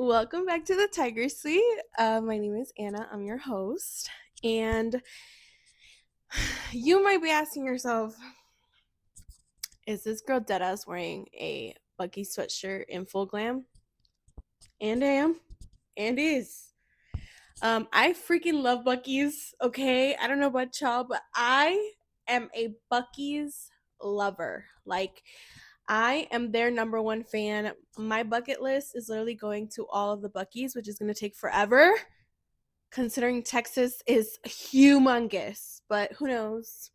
Welcome back to the Tiger Suite. My name is Anna. I'm your host. And you might be asking yourself, is this girl deadass wearing a Bucky sweatshirt in full glam? And I am. And is. I freaking love Bucky's, okay? I don't know about y'all, but I am a Bucky's lover. Like, I am their number one fan. My bucket list is literally going to all of the Bucky's, which is going to take forever, considering Texas is humongous, but who knows.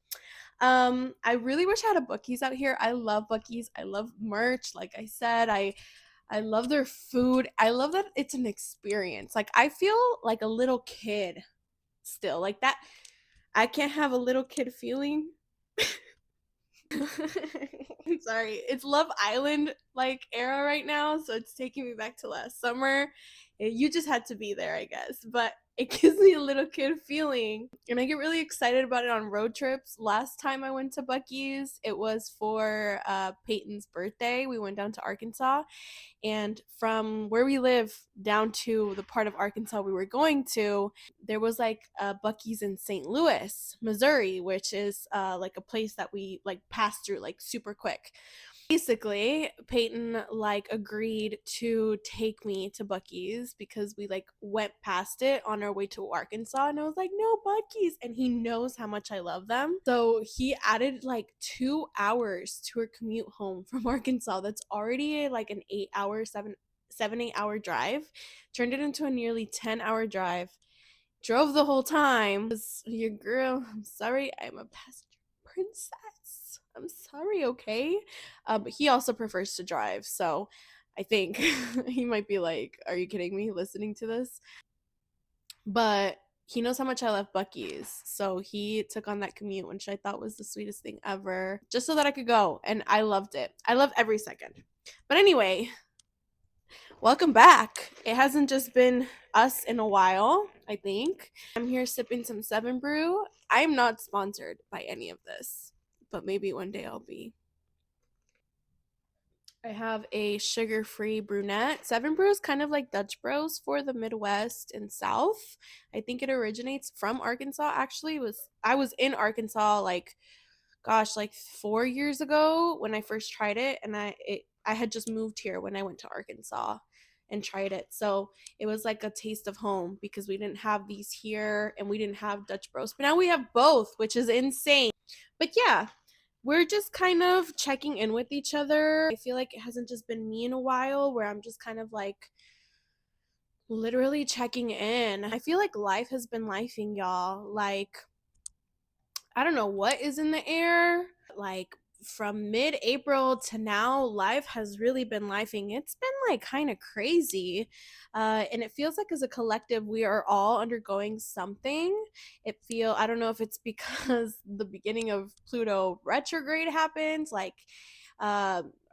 I really wish I had a Buc-ee's out here. I love Buc-ee's. I love merch. Like I said, I love their food. I love that it's an experience. Like I feel like a little kid still. Like that I can't have a little kid feeling. Sorry. It's Love Island like era right now, so it's taking me back to last summer. You just had to be there, I guess. But it gives me a little kid feeling. And I get really excited about it on road trips. Last time I went to Buc-ee's, it was for Peyton's birthday. We went down to Arkansas. And from where we live down to the part of Arkansas we were going to, there was like a Buc-ee's in St. Louis, Missouri, which is like a place that we like passed through like super quick. Basically, Peyton like agreed to take me to Buc-ee's because we like went past it on our way to Arkansas, and I was like, no, Buc-ee's, and he knows how much I love them. So he added like 2 hours to her commute home from Arkansas. That's already like an 8 hour, 8 hour drive. Turned it into a nearly 10 hour drive. Drove the whole time. Your girl, I'm sorry, I'm a passenger princess. I'm sorry, okay? But he also prefers to drive, so I think he might be like, are you kidding me listening to this? But he knows how much I love Buc-ee's, so he took on that commute, which I thought was the sweetest thing ever, just so that I could go, and I loved it. I love every second. But anyway, welcome back. It hasn't just been us in a while, I think. I'm here sipping some Seven Brew. I am not sponsored by any of this, but maybe one day I'll be. I have a sugar-free brunette. Seven Brew is kind of like Dutch Bros for the Midwest and South. I think it originates from Arkansas. Actually, I was in Arkansas like, gosh, like 4 years ago when I first tried it, and I had just moved here when I went to Arkansas and tried it. So it was like a taste of home because we didn't have these here and we didn't have Dutch Bros. But now we have both, which is insane. But yeah, we're just kind of checking in with each other. I feel like it hasn't just been me in a while where I'm just kind of like literally checking in. I feel like life has been lifing, y'all. Like, I don't know what is in the air. Like, from mid-April to now, life has really been lifing. It's been like kind of crazy. And it feels like as a collective, we are all undergoing something. I don't know if it's because the beginning of Pluto retrograde happened, like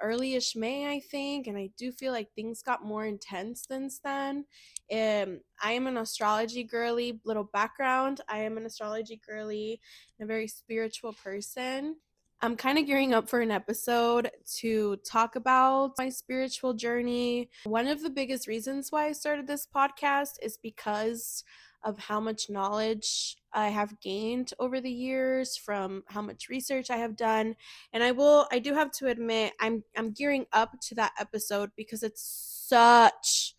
early-ish May, I think, and I do feel like things got more intense since then. I am an astrology girly. Little background: I am an astrology girly and a very spiritual person. I'm kind of gearing up for an episode to talk about my spiritual journey. One of the biggest reasons why I started this podcast is because of how much knowledge I have gained over the years from how much research I have done. And I do have to admit I'm gearing up to that episode because it's such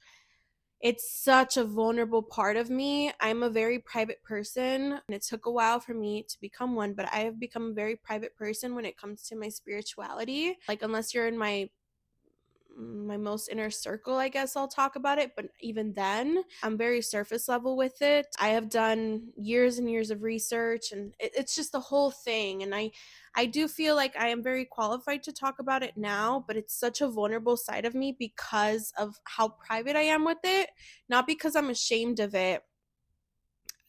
a vulnerable part of me. I'm a very private person, and it took a while for me to become one, but I have become a very private person when it comes to my spirituality. Like, unless you're in my most inner circle, I guess I'll talk about it, but even then I'm very surface level with it. I have done years and years of research, and it's just the whole thing, and I do feel like I am very qualified to talk about it now, but it's such a vulnerable side of me because of how private I am with it, not because I'm ashamed of it,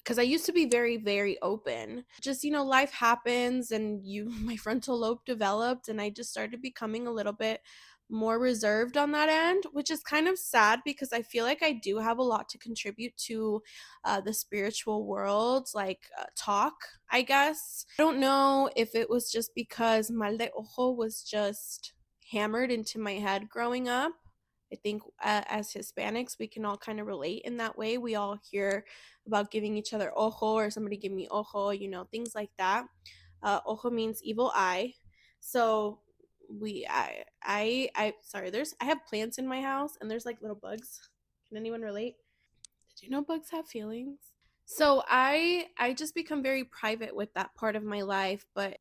because I used to be very, very open. Just, life happens, and my frontal lobe developed, and I just started becoming a little bit more reserved on that end, which is kind of sad because I feel like I do have a lot to contribute to the spiritual world, like talk, I guess. I don't know if it was just because mal de ojo was just hammered into my head growing up. I think as Hispanics, we can all kind of relate in that way. We all hear about giving each other ojo or somebody give me ojo, things like that. Ojo means evil eye. So sorry, I have plants in my house and there's like little bugs. Can anyone relate? Did you know bugs have feelings? So I just become very private with that part of my life, but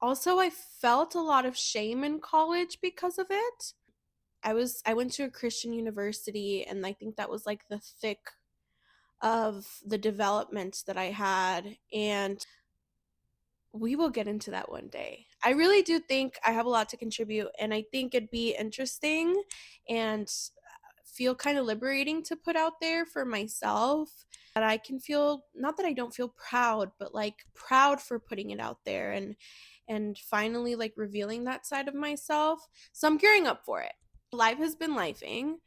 also I felt a lot of shame in college because of it. I went to a Christian university and I think that was like the thick of the development that I had, and we will get into that one day. I really do think I have a lot to contribute, and I think it'd be interesting and feel kind of liberating to put out there for myself, that I can feel, not that I don't feel proud, but like proud for putting it out there and finally like revealing that side of myself. So I'm gearing up for it. Life has been lifing,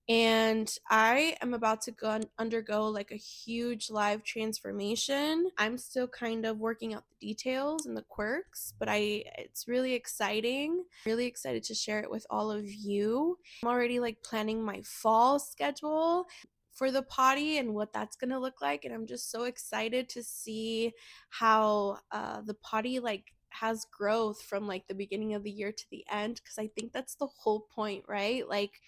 and I am about to undergo like a huge live transformation. I'm still kind of working out the details and the quirks, but it's really exciting. Really excited to share it with all of you. I'm already like planning my fall schedule for the potty and what that's going to look like, and I'm just so excited to see how the potty like has growth from like the beginning of the year to the end, because I think that's the whole point, right? Like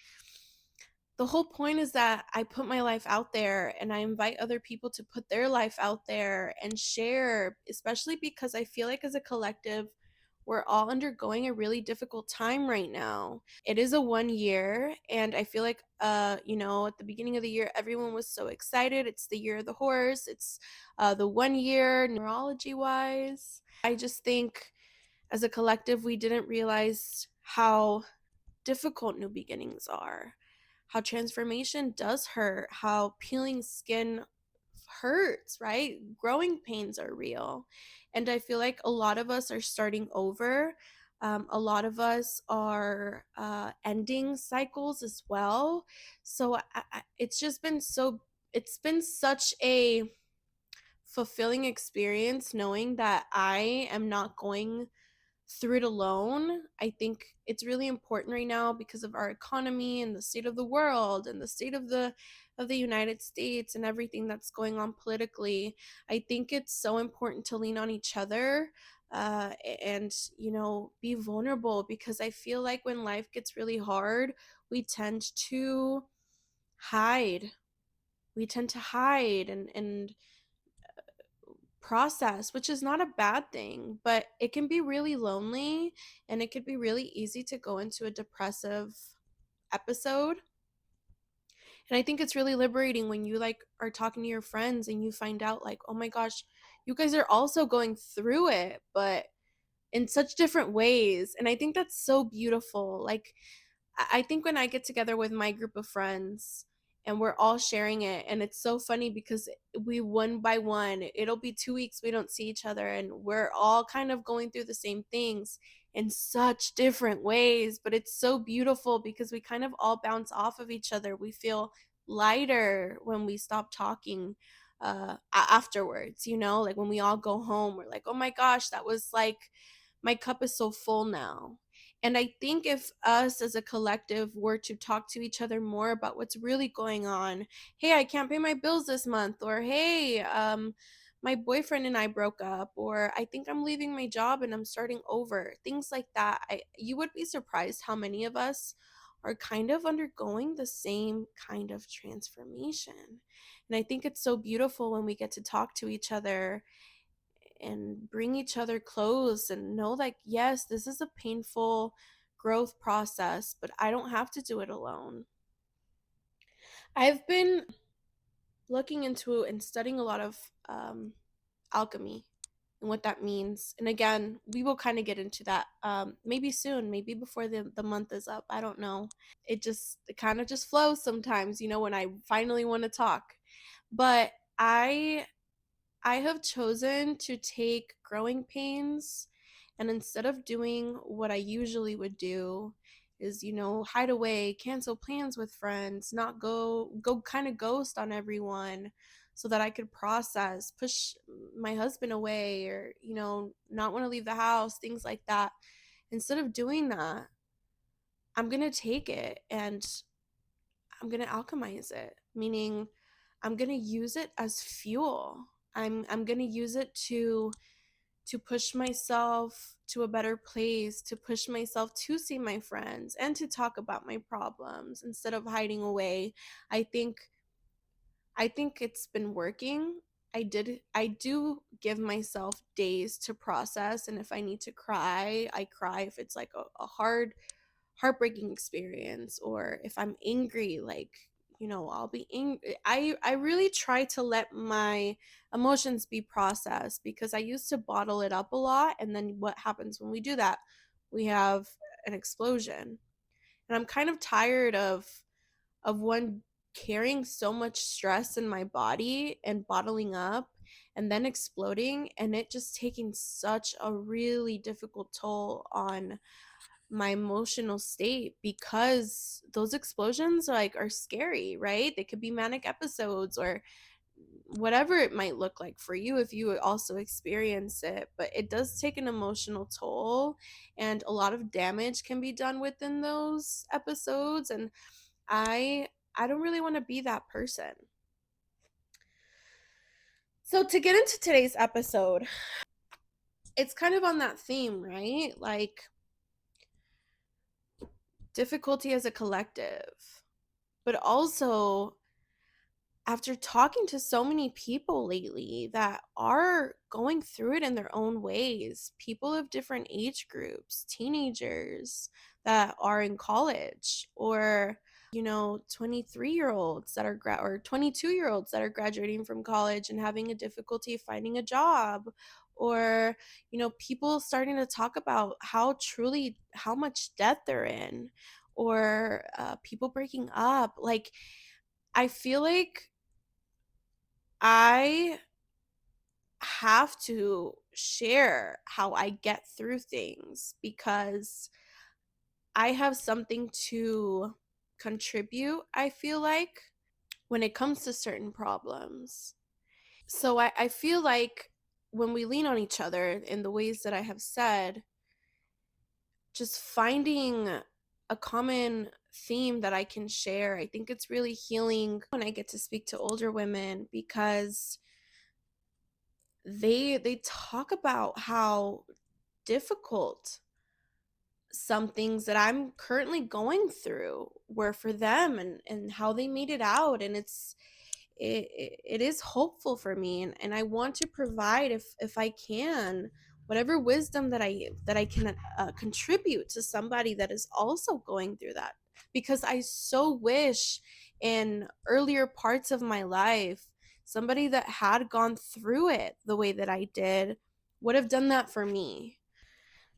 the whole point is that I put my life out there and I invite other people to put their life out there and share, especially because I feel like as a collective, we're all undergoing a really difficult time right now. It is a 1 year, and I feel like at the beginning of the year everyone was so excited. It's the year of the horse. It's the 1 year neurology wise. I just think as a collective we didn't realize how difficult new beginnings are, how transformation does hurt, how peeling skin hurts, right? Growing pains are real. And I feel like a lot of us are starting over. A lot of us are ending cycles as well. So it's been such a fulfilling experience knowing that I am not going through it alone. I think it's really important right now because of our economy and the state of the world and the state of the United States and everything that's going on politically. I think it's so important to lean on each other and be vulnerable, because I feel like when life gets really hard, we tend to hide. We tend to hide and process, which is not a bad thing, but it can be really lonely and it could be really easy to go into a depressive episode. And I think it's really liberating when you like are talking to your friends and you find out like, "Oh my gosh, you guys are also going through it, but in such different ways." And I think that's so beautiful. Like I think when I get together with my group of friends and we're all sharing it, and it's so funny because we one by one, it'll be 2 weeks we don't see each other, and we're all kind of going through the same things in such different ways, but it's so beautiful because we kind of all bounce off of each other. We feel lighter when we stop talking afterwards, like when we all go home, we're like, oh my gosh, that was like, my cup is so full now. And I think if us as a collective were to talk to each other more about what's really going on, hey, I can't pay my bills this month, or hey, my boyfriend and I broke up, or I think I'm leaving my job and I'm starting over, things like that, you would be surprised how many of us are kind of undergoing the same kind of transformation. And I think it's so beautiful when we get to talk to each other and bring each other close and know like, yes, this is a painful growth process, but I don't have to do it alone. I've been looking into and studying a lot of alchemy and what that means. And again, we will kind of get into that maybe soon, maybe before the month is up. I don't know. It kind of just flows sometimes, when I finally want to talk. But I have chosen to take growing pains, and instead of doing what I usually would do is, hide away, cancel plans with friends, not go kind of ghost on everyone so that I could process, push my husband away, or, not want to leave the house, things like that. Instead of doing that, I'm going to take it and I'm going to alchemize it, meaning I'm going to use it as fuel. I'm going to use it to push myself to a better place, to push myself to see my friends and to talk about my problems instead of hiding away. I think I think it's been working. I do give myself days to process, and if I need to cry, I cry. If it's like a heartbreaking experience, or if I'm angry, like, I'll be angry. I really try to let my emotions be processed, because I used to bottle it up a lot, and then what happens when we do that? We have an explosion. And I'm kind of tired of one, carrying so much stress in my body and bottling up and then exploding, and it just taking such a really difficult toll on my emotional state, because those explosions like are scary, right? They could be manic episodes or whatever it might look like for you if you also experience it, but it does take an emotional toll, and a lot of damage can be done within those episodes. And I don't really want to be that person. So to get into today's episode, it's kind of on that theme, right? Like, difficulty as a collective, but also after talking to so many people lately that are going through it in their own ways, people of different age groups, teenagers that are in college, or 23-year-olds that are or 22-year-olds that are graduating from college and having a difficulty finding a job, or people starting to talk about how much debt they're in, or people breaking up. Like, I feel like I have to share how I get through things, because I have something to contribute, I feel like, when it comes to certain problems. So I feel like when we lean on each other in the ways that I have said, just finding a common theme that I can share, I think it's really healing when I get to speak to older women, because they talk about how difficult some things that I'm currently going through were for them, and how they made it out. And it is hopeful for me, and I want to provide, if I can, whatever wisdom that I can contribute to somebody that is also going through that, because I so wish in earlier parts of my life somebody that had gone through it the way that I did would have done that for me.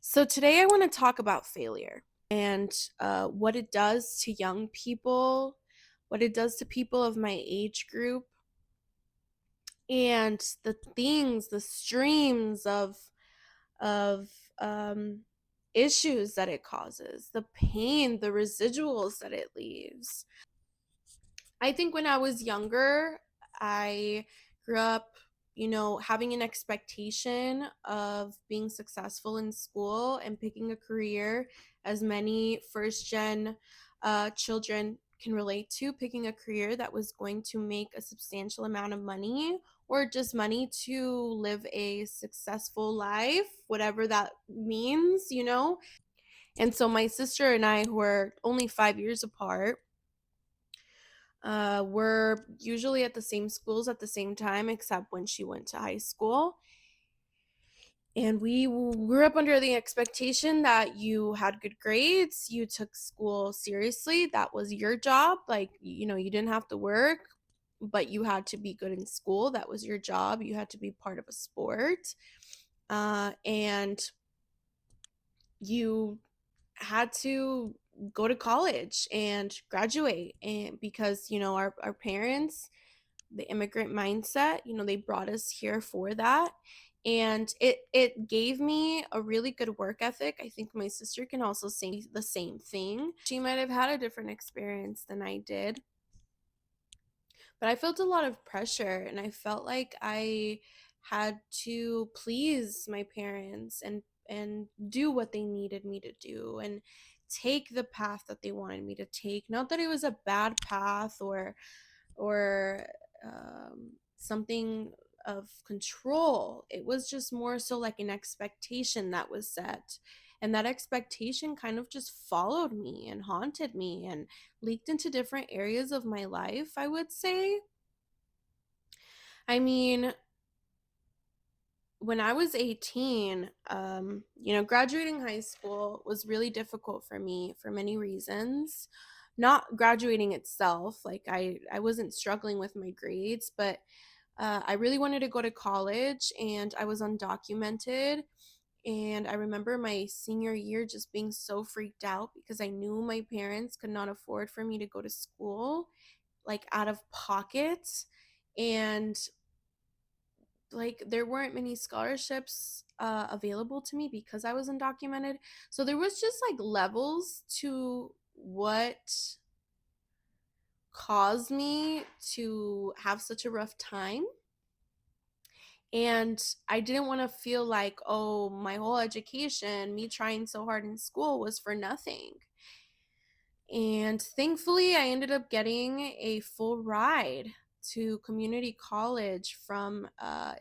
So today I want to talk about failure, and what it does to young people, what it does to people of my age group, and the streams of issues that it causes, the pain, the residuals that it leaves. I think when I was younger, I grew up, having an expectation of being successful in school and picking a career, as many first gen children can relate to, picking a career that was going to make a substantial amount of money, or just money to live a successful life, whatever that means. And so my sister and I, who are only 5 years apart, were usually at the same schools at the same time, except when she went to high school. And we grew up under the expectation that you had good grades, you took school seriously, that was your job. Like, you didn't have to work, but you had to be good in school. That was your job. You had to be part of a sport. And you had to go to college and graduate. And because, our parents, the immigrant mindset, they brought us here for that. And it gave me a really good work ethic. I think my sister can also say the same thing. She might have had a different experience than I did, but I felt a lot of pressure, and I felt like I had to please my parents and do what they needed me to do, and take the path that they wanted me to take. Not that it was a bad path or something of control. It was just more so like an expectation that was set. And that expectation kind of just followed me and haunted me and leaked into different areas of my life, I would say. I mean, when I was 18, graduating high school was really difficult for me for many reasons. Not graduating itself, like I wasn't struggling with my grades, but I really wanted to go to college and I was undocumented. And I remember my senior year just being so freaked out because I knew my parents could not afford for me to go to school, like out of pocket. And like there weren't many scholarships available to me because I was undocumented. So there was just like levels to what caused me to have such a rough time. And I didn't want to feel like, oh, my whole education, me trying so hard in school was for nothing. And thankfully, I ended up getting a full ride to community college from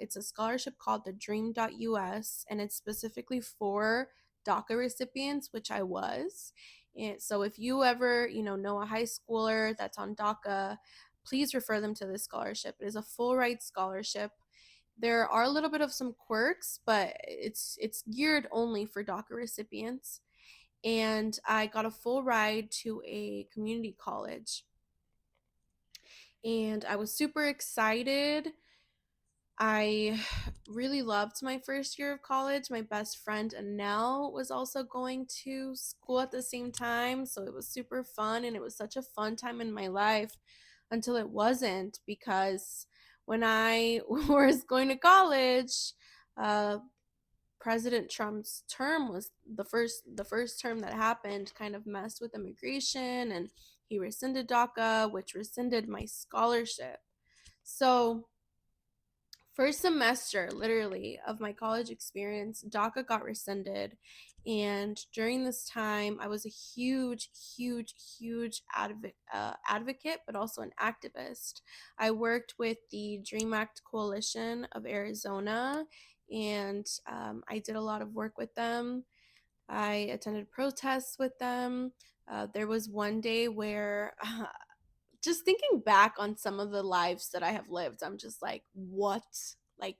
it's a scholarship called the dream.us, and it's specifically for DACA recipients, which I was. And so if you ever know a high schooler that's on DACA, please refer them to this scholarship. It is a full ride scholarship. There are a little bit of some quirks, but it's geared only for DACA recipients. And I got a full ride to a community college. And I was super excited. I really loved my first year of college. My best friend Annelle was also going to school at the same time, so it was super fun and it was such a fun time in my life until it wasn't, because when I was going to college, uh, President Trump's term was the first term that happened kind of messed with immigration, and he rescinded DACA, which rescinded my scholarship. So first semester literally of my college experience, DACA got rescinded. And during this time I was a huge advocate, but also an activist. I worked with the Dream Act Coalition of Arizona, and I did a lot of work with them. I attended protests with them. There was one day where just thinking back on some of the lives that I have lived, I'm just like, what? Like,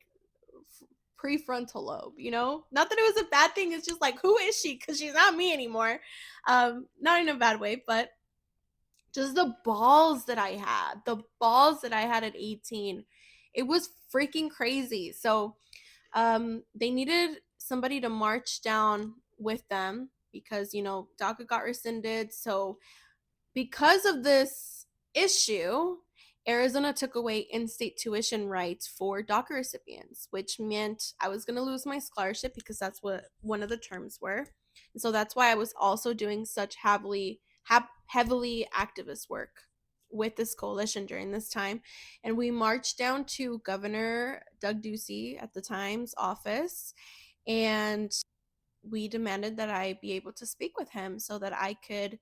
prefrontal lobe, you know? Not that it was a bad thing. It's just like, who is she? Because she's not me anymore. Not in a bad way, but just the balls that I had at 18. It was freaking crazy. So they needed somebody to march down with them because, DACA got rescinded. So because of this issue, Arizona took away in-state tuition rights for DACA recipients, which meant I was going to lose my scholarship because that's what one of the terms were. And so that's why I was also doing such heavily activist work with this coalition during this time. And we marched down to Governor Doug Ducey at the time's office, and we demanded that I be able to speak with him so that I could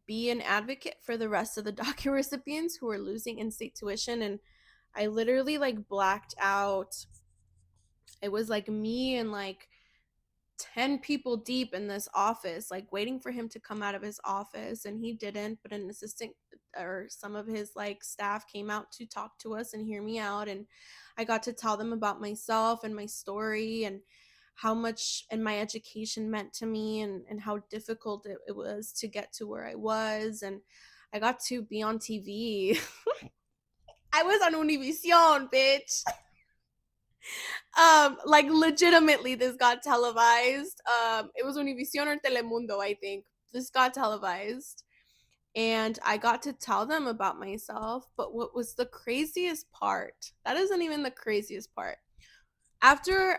be an advocate for the rest of the DACA recipients who are losing in-state tuition. And I literally like blacked out. It was like me and like 10 people deep in this office, like waiting for him to come out of his office, and he didn't. But an assistant or some of his like staff came out to talk to us and hear me out, and I got to tell them about myself and my story and how much and my education meant to me, and how difficult it was to get to where I was. And I got to be on TV. I was on Univision, bitch. Like legitimately, this got televised. It was Univision or Telemundo, I think. This got televised, and I got to tell them about myself. But what was the craziest part? That isn't even the craziest part. After,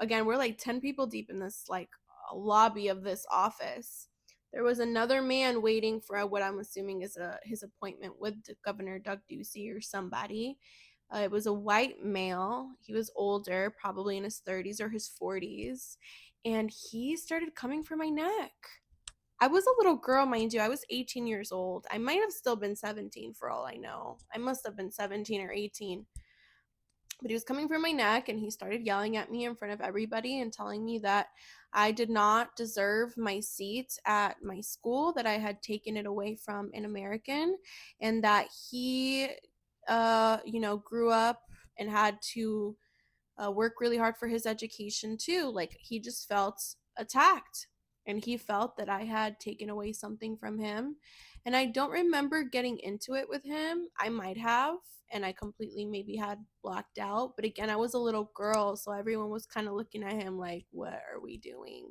again, we're like 10 people deep in this like lobby of this office. There was another man waiting for what I'm assuming is his appointment with Governor Doug Ducey or somebody. It was a white male. He was older, probably in his 30s or his 40s. and he started coming for my neck. I was a little girl, mind you. I was 18 years old. I might have still been 17 for all I know. I must have been 17 or 18. But he was coming for my neck and he started yelling at me in front of everybody and telling me that I did not deserve my seat at my school, that I had taken it away from an American, and that he, grew up and had to work really hard for his education too. Like he just felt attacked and he felt that I had taken away something from him. And I don't remember getting into it with him. I might have, and I completely maybe had blacked out. But again, I was a little girl, so everyone was kind of looking at him like, what are we doing?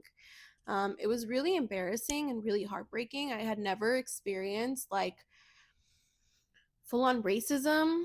It was really embarrassing and really heartbreaking. I had never experienced like full on racism,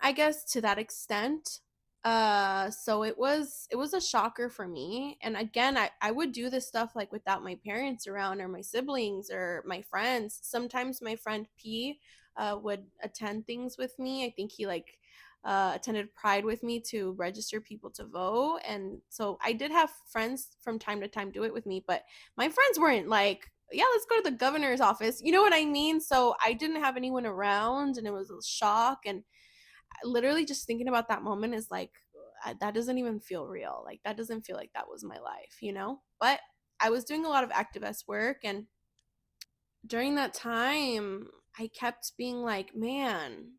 I guess, to that extent. So it was a shocker for me. And again, I would do this stuff like without my parents around or my siblings or my friends. Sometimes my friend P would attend things with me. I think he like attended Pride with me to register people to vote. And so I did have friends from time to time do it with me, but my friends weren't like, yeah, let's go to the governor's office. You know what I mean? So I didn't have anyone around and it was a shock. And literally just thinking about that moment is like, that doesn't even feel real. Like, that doesn't feel like that was my life, you know? But I was doing a lot of activist work. And during that time, I kept being like, man,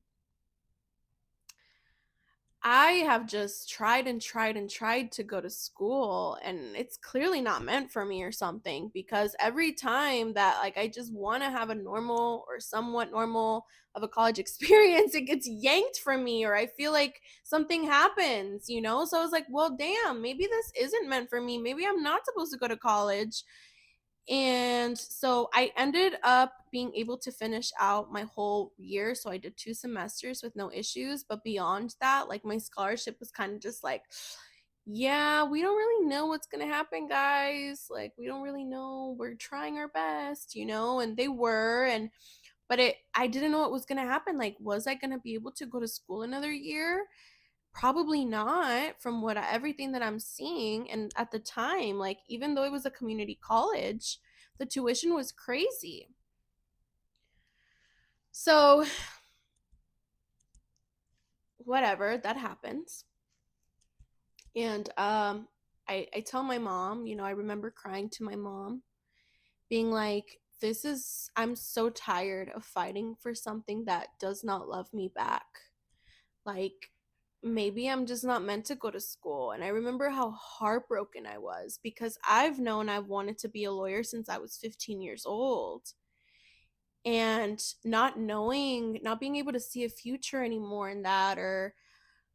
I have just tried and tried and tried to go to school and it's clearly not meant for me or something, because every time that like I just want to have a normal or somewhat normal of a college experience, it gets yanked from me or I feel like something happens, you know? So I was like, well, damn, maybe this isn't meant for me. Maybe I'm not supposed to go to college. And so I ended up being able to finish out my whole year. So I did 2 semesters with no issues. But beyond that, like my scholarship was kind of just like, yeah, we don't really know what's going to happen, guys. Like, we don't really know. We're trying our best, you know? And they were. I didn't know what was going to happen. Like, was I going to be able to go to school another year? Probably not, from everything that I'm seeing. And at the time, like even though it was a community college, the tuition was crazy. So whatever, that happens. And I tell my mom, I remember crying to my mom, being like, I'm so tired of fighting for something that does not love me back. Like, maybe I'm just not meant to go to school. And I remember how heartbroken I was, because I've wanted to be a lawyer since I was 15 years old. And not being able to see a future anymore in that, or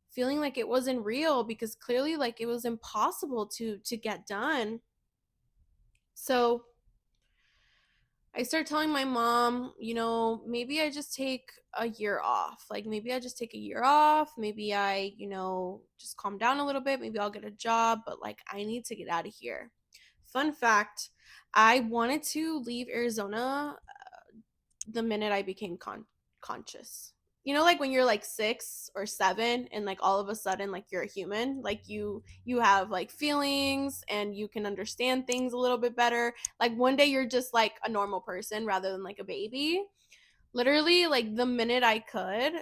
feeling like it wasn't real, because clearly like it was impossible to get done. So I start telling my mom, maybe I just take a year off. Like maybe I just take a year off. Maybe I, just calm down a little bit. Maybe I'll get a job, but like I need to get out of here. Fun fact, I wanted to leave Arizona the minute I became conscious. Like when you're like 6 or 7 and like all of a sudden like you're a human, like you have like feelings and you can understand things a little bit better. Like one day you're just like a normal person rather than like a baby. Literally, like the minute I could.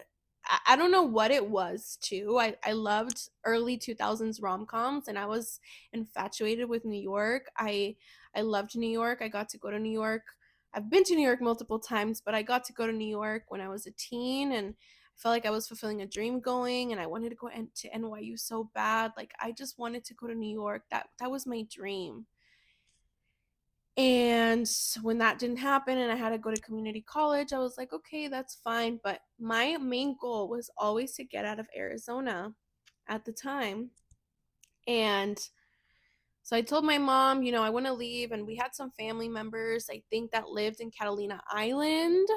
I don't know what it was too. I loved early 2000s rom-coms and I was infatuated with New York. I loved New York. I got to go to New York. I've been to New York multiple times, but I got to go to New York when I was a teen, and I felt like I was fulfilling a dream going, and I wanted to go to NYU so bad. Like I just wanted to go to New York. That was my dream. And when that didn't happen and I had to go to community college, I was like, okay, that's fine. But my main goal was always to get out of Arizona at the time. And so I told my mom, I want to leave. And we had some family members, I think, that lived in Catalina Island,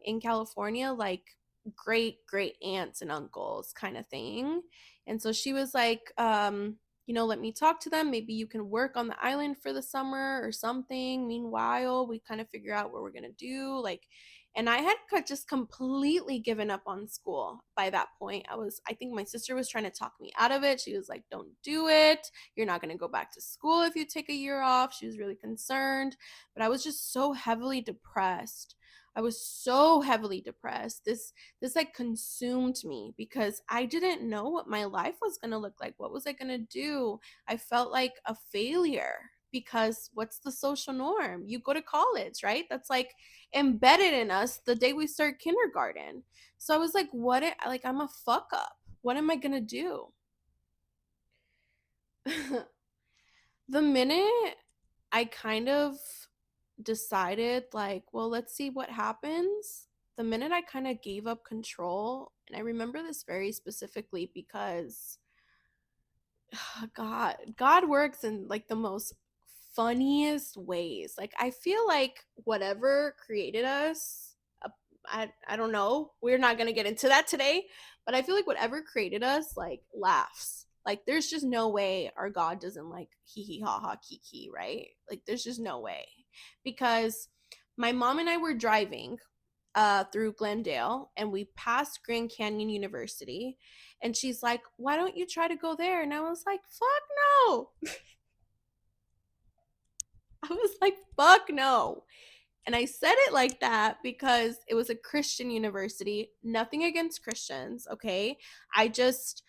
in California, like great great aunts and uncles kind of thing. And so she was like, let me talk to them. Maybe you can work on the island for the summer or something. Meanwhile, we kind of figure out what we're gonna do. Like, And I had just completely given up on school by that point. I think my sister was trying to talk me out of it. She was like, don't do it. You're not going to go back to school if you take a year off. She was really concerned. But I was just so heavily depressed. I was so heavily depressed. This like consumed me because I didn't know what my life was going to look like. What was I going to do? I felt like a failure because what's the social norm? You go to college, right? That's like embedded in us the day we start kindergarten. So I was like, like I'm a fuck up. What am I going to do? The minute I kind of decided like, well, let's see what happens. The minute I kind of gave up control, and I remember this very specifically because God works in like the most funniest ways. Like I feel like whatever created us, I don't know. We're not going to get into that today, but I feel like whatever created us like laughs. Like there's just no way our God doesn't like hee hee ha ha kiki, right? Like there's just no way. Because my mom and I were driving through Glendale and we passed Grand Canyon University. And she's like, why don't you try to go there? And I was like, fuck no. I was like, fuck no. And I said it like that because it was a Christian university. Nothing against Christians, okay? I just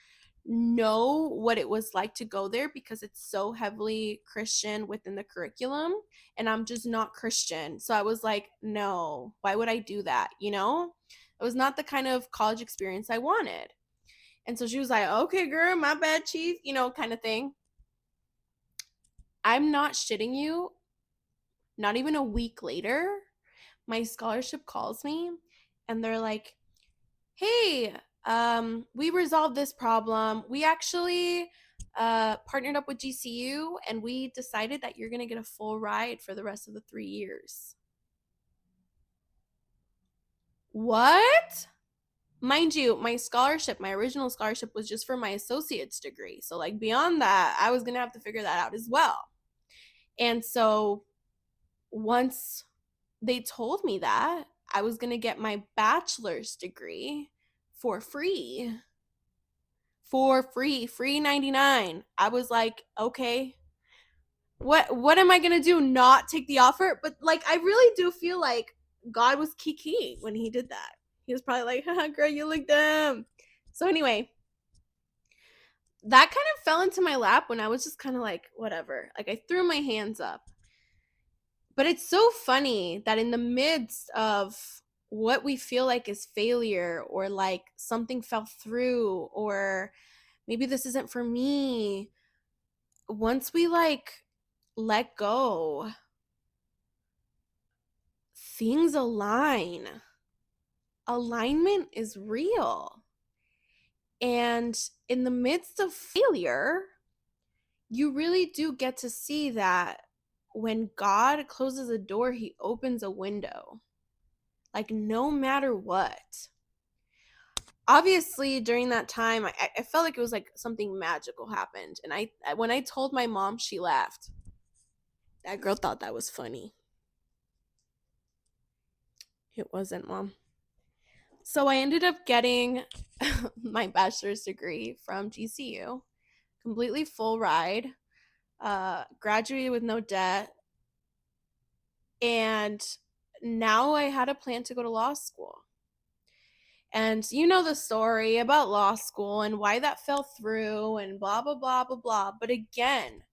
know what it was like to go there because it's so heavily Christian within the curriculum. And I'm just not Christian. So I was like, no, why would I do that? You know? It was not the kind of college experience I wanted. And so she was like, okay, girl, my bad, chief, kind of thing. I'm not shitting you. Not even a week later, my scholarship calls me and they're like, hey, we resolved this problem. We actually partnered up with GCU and we decided that you're going to get a full ride for the rest of the 3 years. What? Mind you, my original scholarship was just for my associate's degree. So, like, beyond that, I was going to have to figure that out as well. And so, once they told me that, I was going to get my bachelor's degree for free. For free, free 99. I was like, okay, what am I going to do? Not take the offer? But like, I really do feel like God was kiki when he did that. He was probably like, haha, girl, you look dumb. So anyway, that kind of fell into my lap when I was just kind of like, whatever. Like I threw my hands up. But it's so funny that in the midst of what we feel like is failure or like something fell through or maybe this isn't for me, once we like let go, things align. Alignment is real. And in the midst of failure, you really do get to see that when God closes a door, he opens a window. Like no matter what. Obviously, during that time, I felt like it was like something magical happened. And when I told my mom, she laughed. That girl thought that was funny. It wasn't, Mom. So I ended up getting my bachelor's degree from GCU, completely full ride, graduated with no debt, and now I had a plan to go to law school. And you know the story about law school and why that fell through and blah, blah, blah, blah, blah. But again,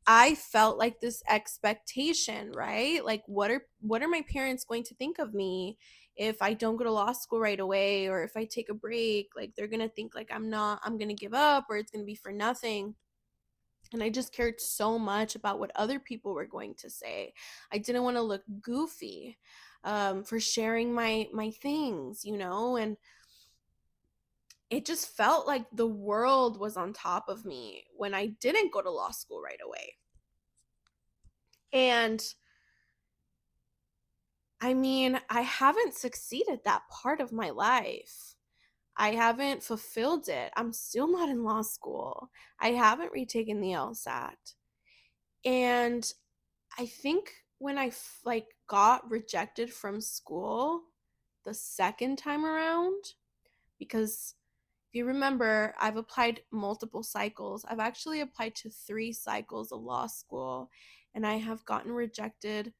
I felt like this expectation, right? Like what are my parents going to think of me if I don't go to law school right away or if I take a break? Like they're going to think like I'm going to give up or it's going to be for nothing. And I just cared so much about what other people were going to say. I didn't want to look goofy for sharing my things, and it just felt like the world was on top of me when I didn't go to law school right away. And I mean, I haven't succeeded that part of my life. I haven't fulfilled it. I'm still not in law school. I haven't retaken the LSAT. And I think when I like got rejected from school, the second time around, because if you remember, I've applied multiple cycles. I've actually applied to 3 cycles of law school, and I have gotten rejected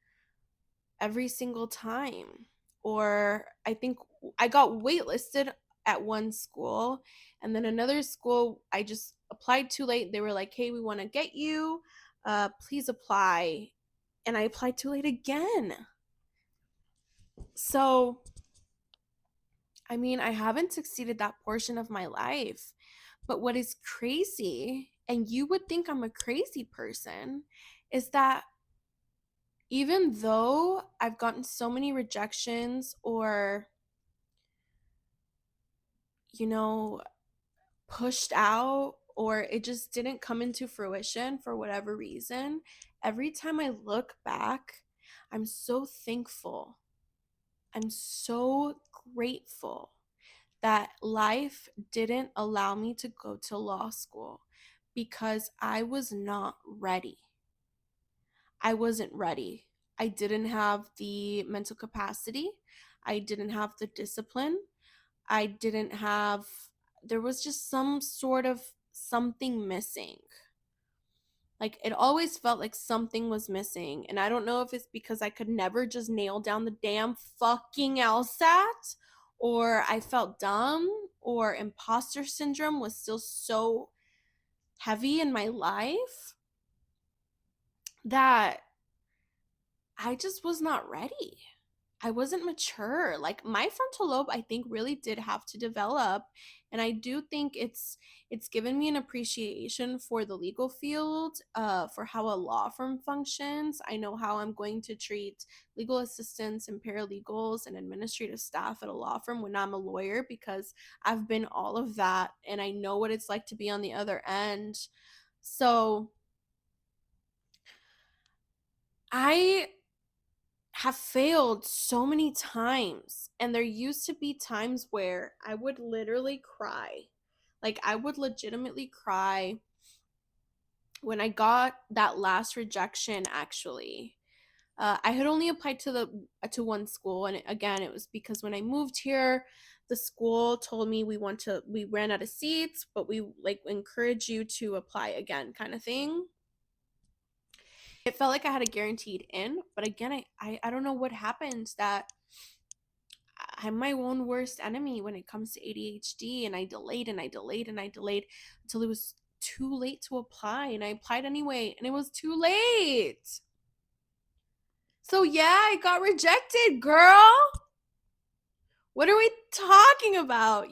every single time. Or I think I got waitlisted at one school, and then another school I just applied too late. They were like, "Hey, we want to get you. Please apply." And I applied too late again. So, I mean, I haven't succeeded that portion of my life. But what is crazy, and you would think I'm a crazy person, is that even though I've gotten so many rejections or, you know, pushed out, or it just didn't come into fruition for whatever reason, every time I look back, I'm so thankful. I'm so grateful that life didn't allow me to go to law school because I was not ready. I wasn't ready. I didn't have the mental capacity. I didn't have the discipline. I didn't have, there was just some sort of something missing. Like it always felt like something was missing. And I don't know if it's because I could never just nail down the damn fucking LSAT, or I felt dumb, or imposter syndrome was still so heavy in my life that I just was not ready. I wasn't mature. Like my frontal lobe, I think really did have to develop, and I do think it's given me an appreciation for the legal field, for how a law firm functions. I know how I'm going to treat legal assistants and paralegals and administrative staff at a law firm when I'm a lawyer, because I've been all of that and I know what it's like to be on the other end. So I have failed so many times. And there used to be times where I would literally cry. Like, I would legitimately cry when I got that last rejection, actually. I had only applied to one school, and again, it was because when I moved here, the school told me we ran out of seats, but we like encourage you to apply again, kind of thing. It felt like I had a guaranteed in, but again, I don't know what happened, that I'm my own worst enemy when it comes to ADHD, and I delayed and I delayed and I delayed until it was too late to apply, and I applied anyway and it was too late. So yeah, I got rejected, girl. What are we talking about,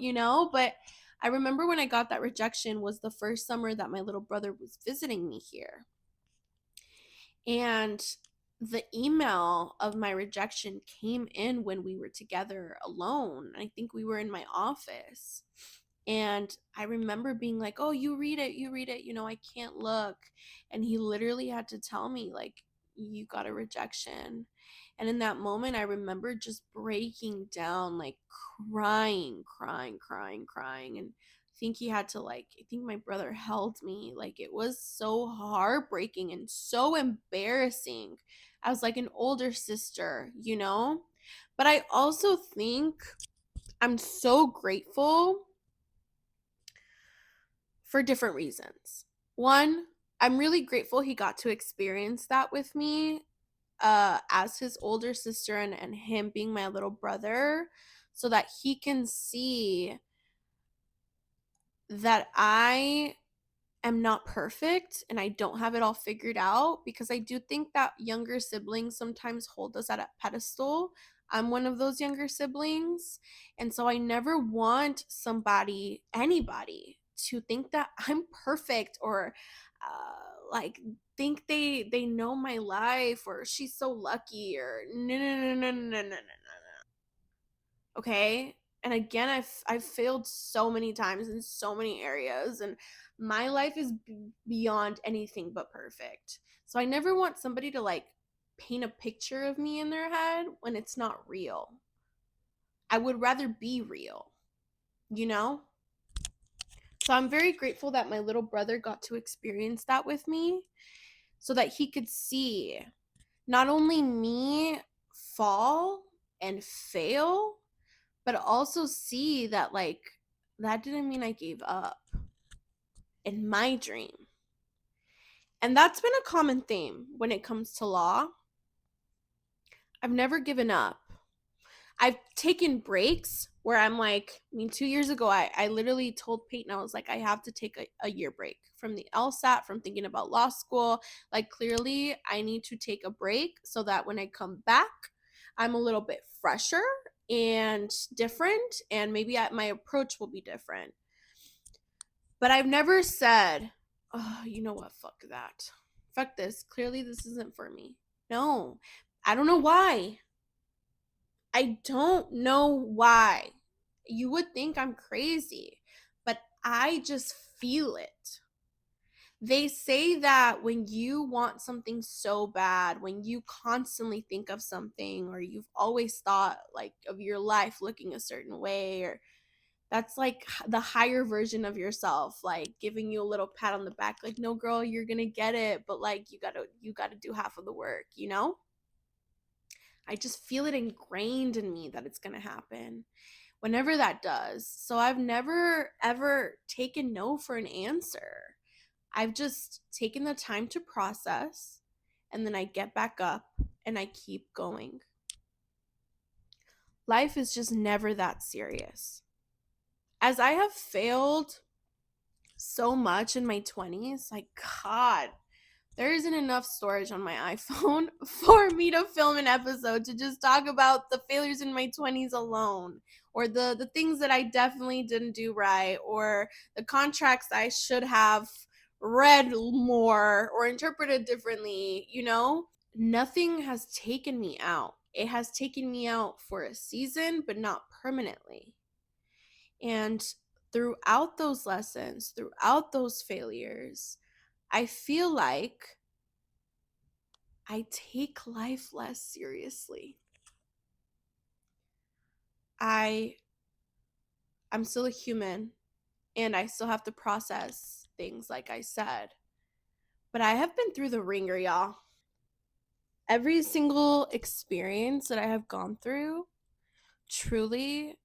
But I remember when I got that rejection was the first summer that my little brother was visiting me here. And the email of my rejection came in when we were together alone. I think we were in my office. And I remember being like, "Oh, you read it, I can't look." And he literally had to tell me, like, "You got a rejection." And in that moment, I remember just breaking down, like crying, crying, crying, crying. And I think he had to, like, I think my brother held me. Like, it was so heartbreaking and so embarrassing. I was like an older sister. But I also think I'm so grateful for different reasons. One, I'm really grateful he got to experience that with me, as his older sister, and him being my little brother, so that he can see that I am not perfect and I don't have it all figured out, because I do think that younger siblings sometimes hold us at a pedestal. I'm one of those younger siblings. And so I never want anybody to think that I'm perfect, or like think they know my life, or she's so lucky, or no, no, no, no, no, no, no, okay. And again, I've failed so many times in so many areas, and my life is beyond anything but perfect. So I never want somebody to like paint a picture of me in their head when it's not real. I would rather be real, you know so I'm very grateful that my little brother got to experience that with me, so that he could see not only me fall and fail, but also see that like that didn't mean I gave up in my dream. And that's been a common theme when it comes to law. I've never given up. I've taken breaks where I'm like, I mean, 2 years ago, I literally told Peyton, I was like, I have to take a year break from the LSAT, from thinking about law school. Like, clearly, I need to take a break so that when I come back, I'm a little bit fresher and different, and maybe my approach will be different. But I've never said, oh, you know what? Fuck that. Fuck this. Clearly, this isn't for me. No, I don't know why. I don't know why. You would think I'm crazy, but I just feel it. They say that when you want something so bad, when you constantly think of something, or you've always thought like of your life looking a certain way, or that's like the higher version of yourself, like giving you a little pat on the back, like, no girl, you're gonna get it, but like you gotta do half of the work, you know? I just feel it ingrained in me that it's gonna happen whenever that does. So I've never ever taken no for an answer. I've just taken the time to process, and then I get back up and I keep going. Life is just never that serious. As I have failed so much in my 20s, like, God, there isn't enough storage on my iPhone for me to film an episode to just talk about the failures in my 20s alone, or the things that I definitely didn't do right, or the contracts I should have read more or interpreted differently, you know? Nothing has taken me out. It has taken me out for a season, but not permanently. And throughout those lessons, throughout those failures, I feel like I take life less seriously. I I'm still a human, and I still have to process things, like I said. But I have been through the ringer, y'all. Every single experience that I have gone through truly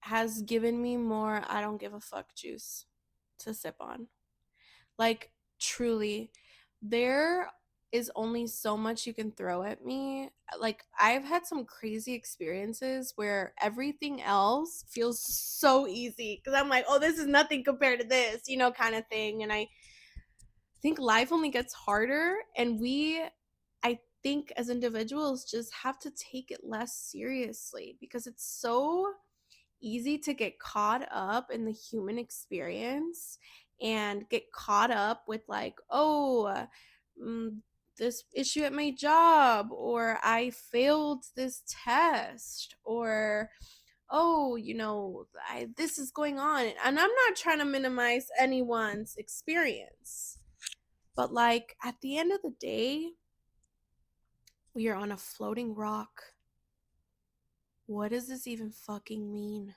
has given me more I don't give a fuck juice to sip on. Like, truly, there is only so much you can throw at me. Like, I've had some crazy experiences where everything else feels so easy because I'm like, oh, this is nothing compared to this, you know, kind of thing. And I think life only gets harder. And I think as individuals, just have to take it less seriously because it's so easy to get caught up in the human experience and get caught up with like, oh, mm, this issue at my job, or I failed this test, or oh, this is going on. And I'm not trying to minimize anyone's experience, but like at the end of the day, we are on a floating rock. What does this even fucking mean?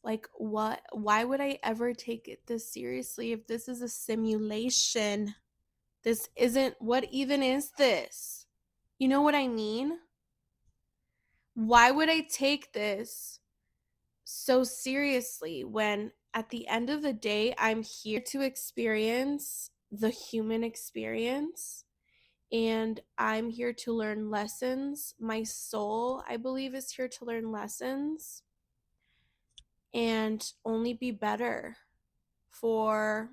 Like, what? Why would I ever take it this seriously if this is a simulation? This isn't, what even is this? You know what I mean? Why would I take this so seriously when at the end of the day, I'm here to experience the human experience, and I'm here to learn lessons. My soul, I believe, is here to learn lessons and only be better for,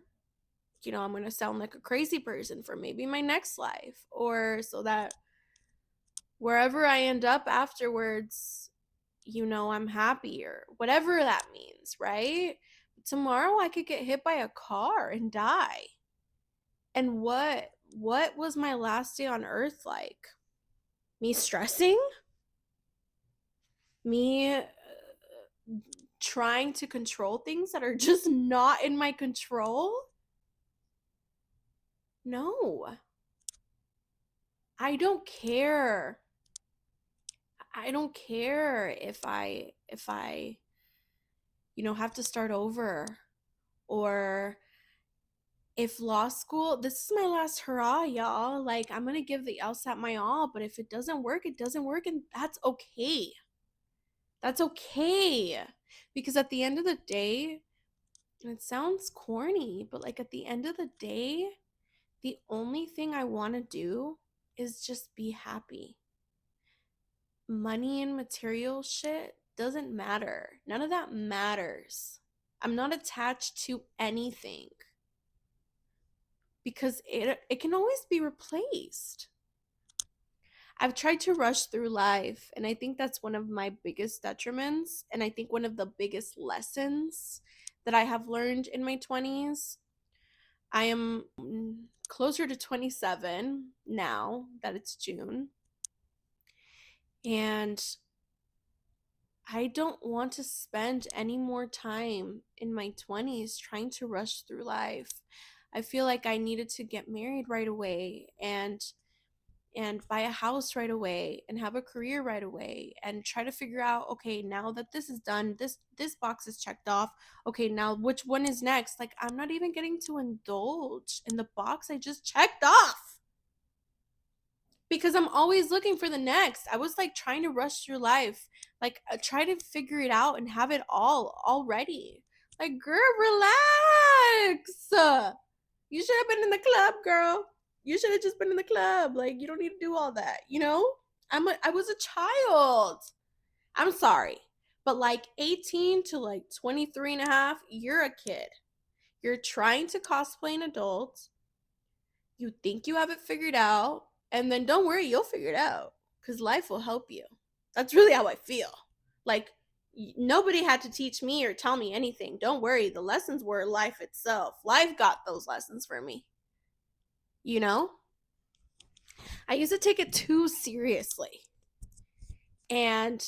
I'm going to sound like a crazy person for maybe my next life, or so that wherever I end up afterwards, I'm happy, or whatever that means, right? Tomorrow I could get hit by a car and die. And what was my last day on earth like? Me stressing? Me trying to control things that are just not in my control? No. I don't care. I don't care if I have to start over, or if law school, this is my last hurrah, y'all. Like, I'm going to give the LSAT my all, but if it doesn't work, it doesn't work, and that's okay. That's okay. Because at the end of the day, and it sounds corny, but like at the end of the day, the only thing I want to do is just be happy. Money and material shit doesn't matter. None of that matters. I'm not attached to anything because it can always be replaced. I've tried to rush through life, and I think that's one of my biggest detriments, and I think one of the biggest lessons that I have learned in my 20s. I am closer to 27 now that it's June, and I don't want to spend any more time in my 20s trying to rush through life. I feel like I needed to get married right away and buy a house right away and have a career right away and try to figure out, okay, now that this is done, this box is checked off, okay, now which one is next? Like, I'm not even getting to indulge in the box I just checked off because I'm always looking for the next. I was like trying to rush through life, like try to figure it out and have it all already. Like, girl, relax. You should have been in the club, girl. You should have just been in the club. Like, you don't need to do all that, you know? I was a child. I'm sorry. But like 18 to like 23 and a half, you're a kid. You're trying to cosplay an adult. You think you have it figured out, and then don't worry, you'll figure it out because life will help you. That's really how I feel. Like, nobody had to teach me or tell me anything. Don't worry, the lessons were life itself. Life got those lessons for me. You know? I used to take it too seriously and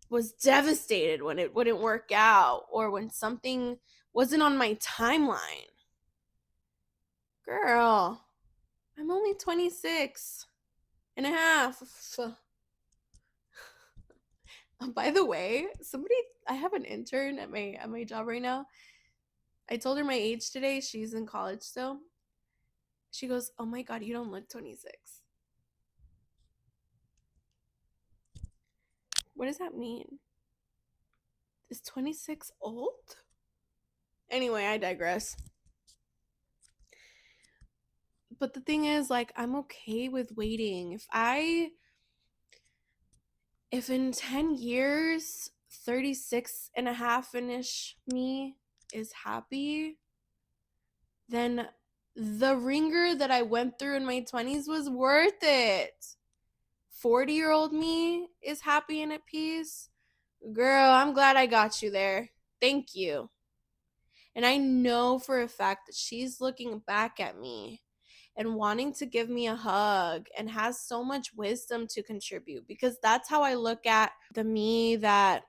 was devastated when it wouldn't work out or when something wasn't on my timeline. Girl, I'm only 26 and a half. By the way, I have an intern at my job right now. I told her my age today. She's in college still. She goes, "Oh my god, you don't look 26." What does that mean? Is 26 old? Anyway, I digress. But the thing is, like, I'm okay with waiting. If in 10 years 36 and a half ish me is happy, then the ringer that I went through in my 20s was worth it. 40-year-old me is happy and at peace. Girl, I'm glad I got you there. Thank you. And I know for a fact that she's looking back at me and wanting to give me a hug and has so much wisdom to contribute, because that's how I look at the me that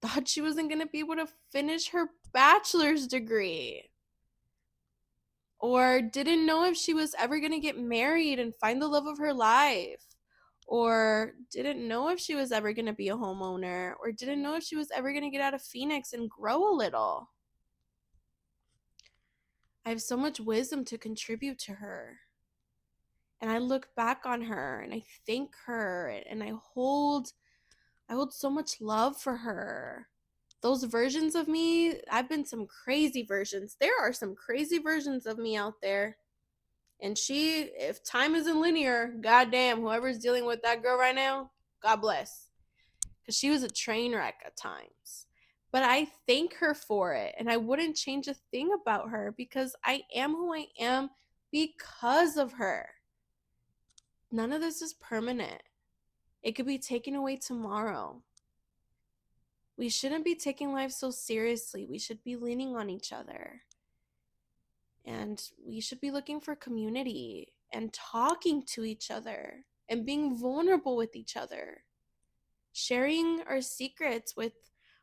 thought she wasn't going to be able to finish her bachelor's degree or didn't know if she was ever going to get married and find the love of her life, or didn't know if she was ever going to be a homeowner, or didn't know if she was ever going to get out of Phoenix and grow a little. I have so much wisdom to contribute to her. And I look back on her and I thank her and I hold so much love for her. Those versions of me, I've been some crazy versions. There are some crazy versions of me out there. And if time isn't linear, goddamn, whoever's dealing with that girl right now, God bless. Because she was a train wreck at times. But I thank her for it. And I wouldn't change a thing about her because I am who I am because of her. None of this is permanent. It could be taken away tomorrow. We shouldn't be taking life so seriously. We should be leaning on each other. And we should be looking for community and talking to each other and being vulnerable with each other. Sharing our secrets with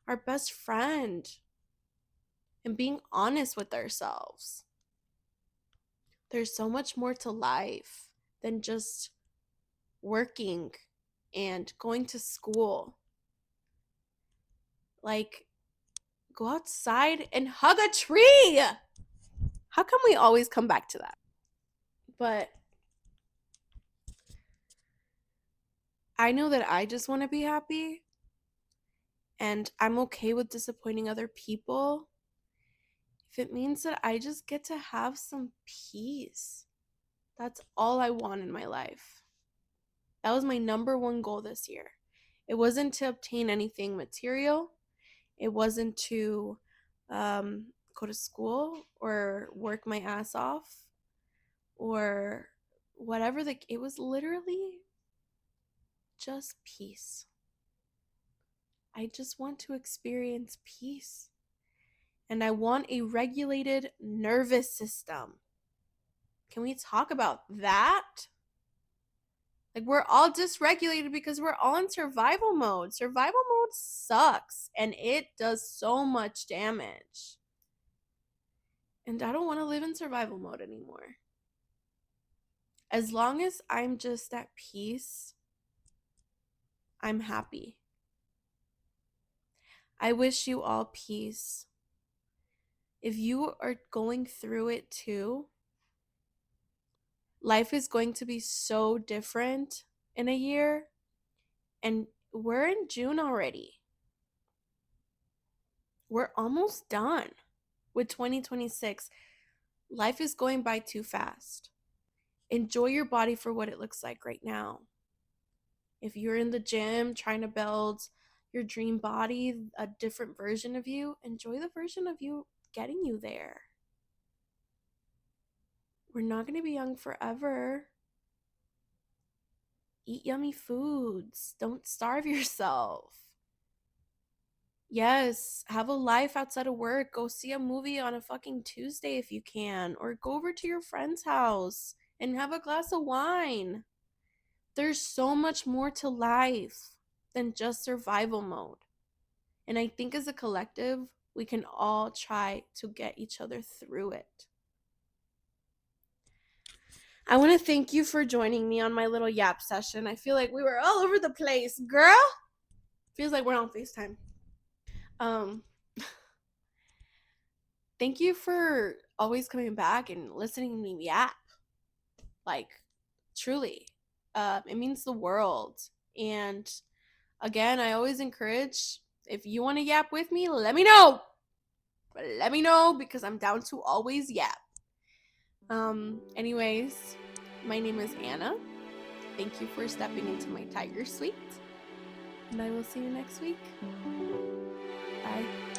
our best friend and being honest with ourselves. There's so much more to life than just working and going to school. Like, go outside and hug a tree. How come we always come back to that? But I know that I just want to be happy. And I'm okay with disappointing other people if it means that I just get to have some peace. That's all I want in my life. That was my number one goal this year. It wasn't to obtain anything material. It wasn't to go to school or work my ass off or whatever. It was literally just peace. I just want to experience peace. And I want a regulated nervous system. Can we talk about that? Like, we're all dysregulated because we're all in survival mode. Survival mode sucks and it does so much damage. And I don't want to live in survival mode anymore. As long as I'm just at peace, I'm happy. I wish you all peace. If you are going through it too, life is going to be so different in a year. And we're in June already. We're almost done with 2026. Life is going by too fast. Enjoy your body for what it looks like right now. If you're in the gym trying to build your dream body, a different version of you, enjoy the version of you getting you there. We're not going to be young forever. Eat yummy foods. Don't starve yourself. Yes, have a life outside of work. Go see a movie on a fucking Tuesday if you can, or go over to your friend's house and have a glass of wine. There's so much more to life than just survival mode. And I think as a collective, we can all try to get each other through it. I want to thank you for joining me on my little yap session. I feel like we were all over the place, girl. Feels like we're on FaceTime. Thank you for always coming back and listening to me yap. Like, truly. It means the world. And again, I always encourage, if you want to yap with me, let me know. Let me know because I'm down to always yap. Anyways, my name is Anna. Thank you for stepping into my tiger suite. And I will see you next week. Bye.